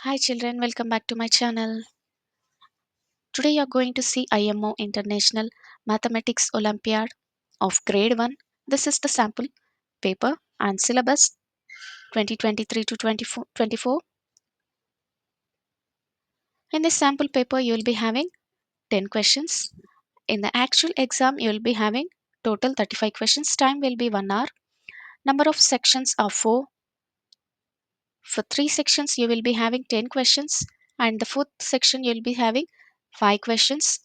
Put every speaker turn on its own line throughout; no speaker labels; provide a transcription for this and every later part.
Hi children, welcome back to my channel. Today you are going to see IMO International Mathematics Olympiad of Grade 1. This is the sample paper and syllabus 2023 to 24. In this sample paper you will be having 10 questions. In the actual exam you will be having total 35 questions. Time will be 1 hour. Number of sections are 4. For 3 sections you will be having 10 questions and the fourth section you will be having 5 questions.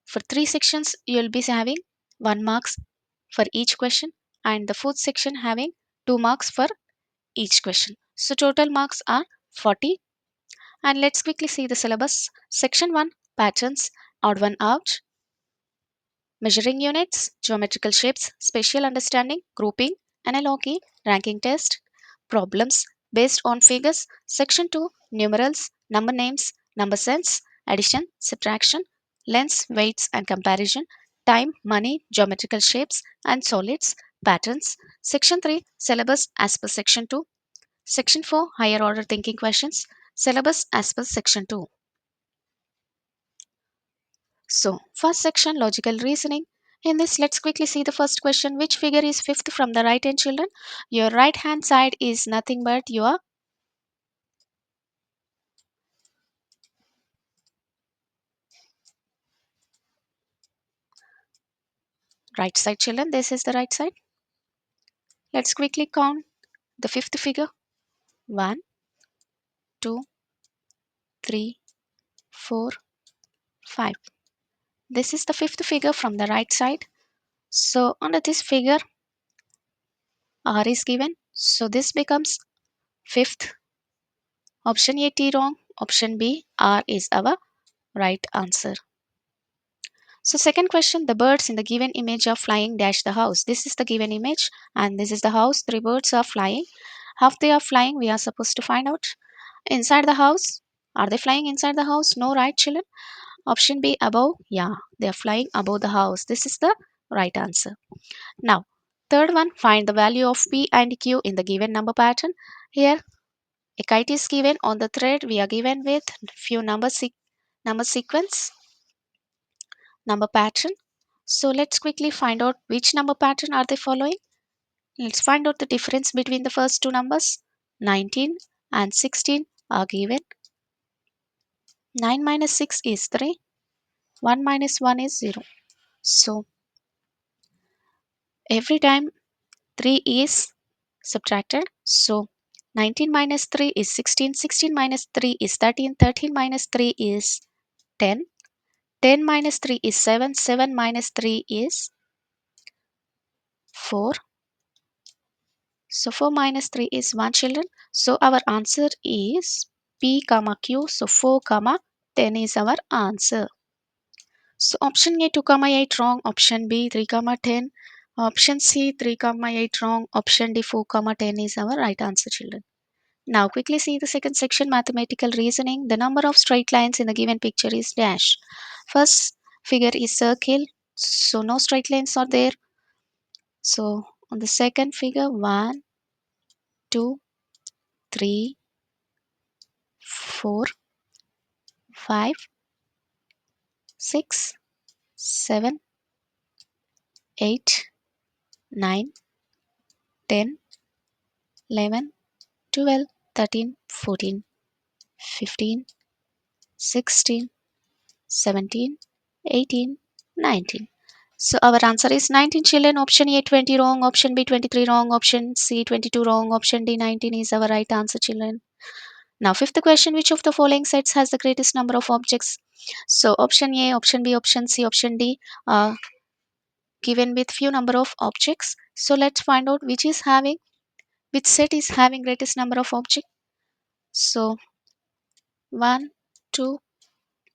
For 3 sections, you will be having 1 marks for each question and the fourth section having 2 marks for each question. So total marks are 40. And let's quickly see the syllabus. Section 1 patterns, odd one out, measuring units, geometrical shapes, spatial understanding, grouping, analogy, ranking test, problems based on figures. Section 2 numerals, number names, number sense, addition, subtraction, lengths, weights and comparison, time, money, geometrical shapes and solids, patterns. Section 3 syllabus as per section 2. Section 4 higher order thinking questions, syllabus as per section 2. So, first section logical reasoning. In this, let's quickly see the first question. Which figure is fifth from the right hand, children? Your right hand side is nothing but your right side, children. This is the right side. Let's quickly count the fifth figure. 1, 2, 3, 4, 5. This is the fifth figure from the right side. So, under this figure, R is given. So, this becomes fifth. Option A, T wrong. Option B, R is our right answer. So second question, the birds in the given image are flying dash the house. This is the given image and this is the house. 3 birds are flying. How they are flying we are supposed to find out. Inside the house. Are they flying inside the house? No, right children? Option B above. Yeah, they are flying above the house. This is the right answer. Now, third one, find the value of P and Q in the given number pattern. Here, a kite is given on the thread. We are given with few number sequence, number pattern. So let's quickly find out which number pattern are they following. Let's find out the difference between the first two numbers. 19 and 16 are given. 9 minus 6 is 3. 1 minus 1 is 0. So every time 3 is subtracted. So 19 minus 3 is 16. 16 minus 3 is 13. 13 minus 3 is 10. 10 minus 3 is 7. 7 minus 3 is 4. So 4 minus 3 is 1 children. So our answer is P comma Q. So 4 comma 10 is our answer. So option A 2 comma 8 wrong. Option B 3 comma 10. Option C 3 comma 8 wrong. Option D 4 comma 10 is our right answer children. Now quickly see the second section mathematical reasoning. The number of straight lines in the given picture is dash. First figure is circle. So no straight lines are there. So on the second figure 1, 2, 3, 4, 5, 6, 7, 8, 9, 10, 11, 12, 13, 14, 15, 16, 17, 18, 19. So our answer is 19 children. Option A 20 wrong, option B 23 wrong, option C 22 wrong, option D 19 is our right answer children. Now fifth question, which of the following sets has the greatest number of objects? So option A, option B, option C, option D given with few number of objects. So let's find out which set is having greatest number of objects. So 1, 2,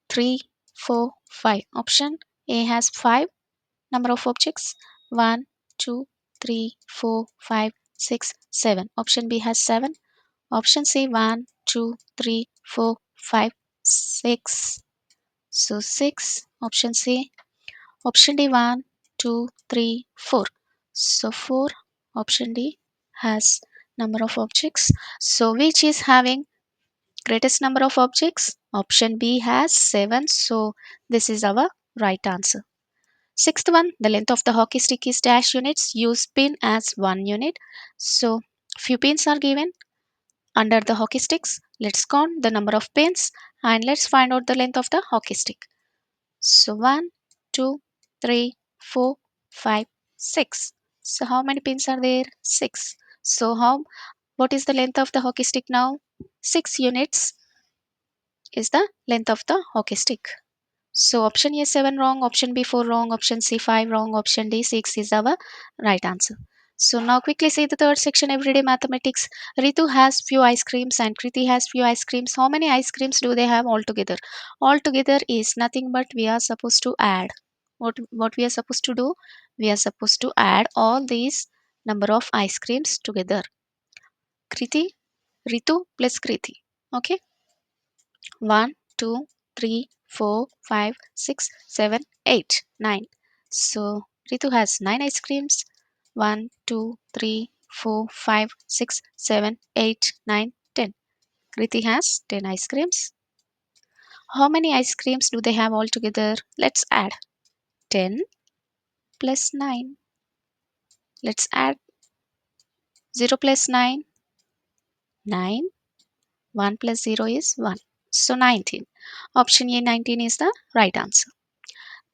3, 4, 5. Option A has 5 number of objects. 1, 2, 3, 4, 5, 6, 7. Option B has 7. Option C 1, 2, 3, 4, 5, 6. So 6. Option C. Option D 1, 2, 3, 4. So 4. Option D has number of objects. So which is having Greatest number of objects? Option B has 7. So this is our right answer. Sixth one, the length of the hockey stick is dash units. Use pin as 1 unit. So few pins are given under the hockey sticks. Let's count the number of pins and let's find out the length of the hockey stick. So 1, 2, 3, 4, 5, 6. So how many pins are there? 6. So what is the length of the hockey stick now? 6 units is the length of the hockey stick. So option A 7 wrong, option B 4 wrong, option C 5 wrong, option D 6 is our right answer. So now quickly see the third section, everyday mathematics. Ritu has few ice creams and Kriti has few ice creams. How many ice creams do they have altogether? Altogether is nothing but we are supposed to add. What we are supposed to do? We are supposed to add all these number of ice creams together. Kriti, Ritu plus Kriti. Okay. 1, 2, 3, 4, 5, 6, 7, 8, 9. So Ritu has 9 ice creams. 1, 2, 3, 4, 5, 6, 7, 8, 9, 10. Kriti has 10 ice creams. How many ice creams do they have altogether? Let's add 10 plus 9. Let's add 0 plus 9. 9. 1 plus 0 is 1. So 19. Option A 19 is the right answer.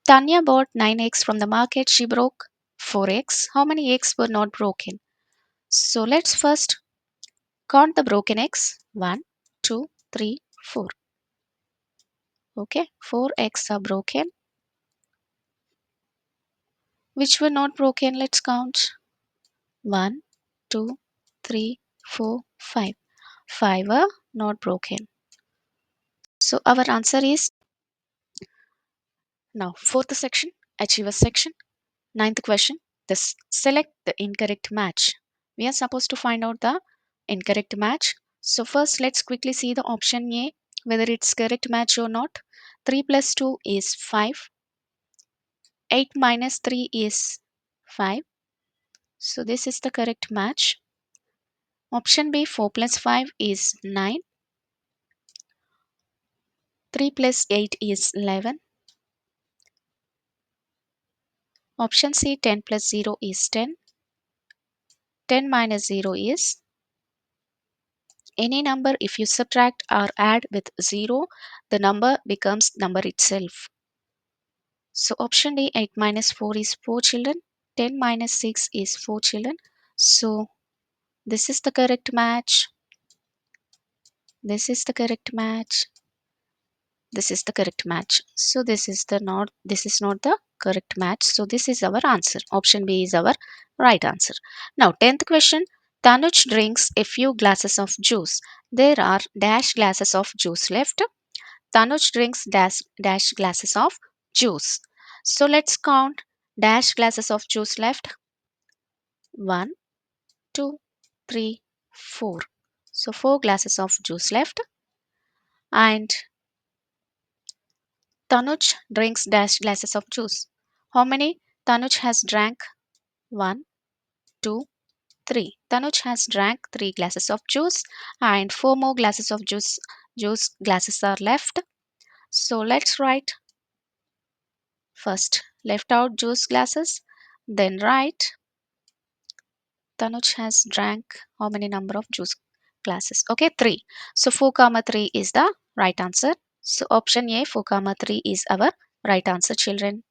Tanya bought 9 eggs from the market. She broke 4 eggs. How many eggs were not broken? So let's first count the broken eggs. 1, 2, 3, 4. Okay, 4 eggs are broken. Which were not broken? Let's count. 1, 2, 3, 4, 5. 5 were not broken. So our answer is now fourth section, achiever section. Ninth question, select the incorrect match. We are supposed to find out the incorrect match. So first let's quickly see the option A, whether it's correct match or not. 3 plus 2 is 5. 8 minus 3 is 5. So this is the correct match. Option B, 4 plus 5 is 9. 3 plus 8 is 11. Option C, 10 plus 0 is 10. 10 minus 0 is any number. If you subtract or add with 0, the number becomes number itself. So option D, 8 minus 4 is 4 children. 10 minus 6 is 4 children. So this is the correct match. This is the correct match. This is the correct match. So this is not the correct match. So this is our answer. Option B is our right answer. Now 10th question. Tanuj drinks a few glasses of juice. There are dash glasses of juice left. Tanuj drinks dash glasses of juice. So let's count dash glasses of juice left. 1, 2, 3, 4. So 4 glasses of juice left. And Tanuj drinks dash glasses of juice. How many? Tanuj has drank 1, 2, 3. Tanuj has drank 3 glasses of juice and 4 more glasses of juice glasses are left. So let's write first left out juice glasses, then write Tanuj has drank how many number of juice glasses? Okay, 3. So 4 comma 3 is the right answer. So option A 4 comma 3 is our right answer, children.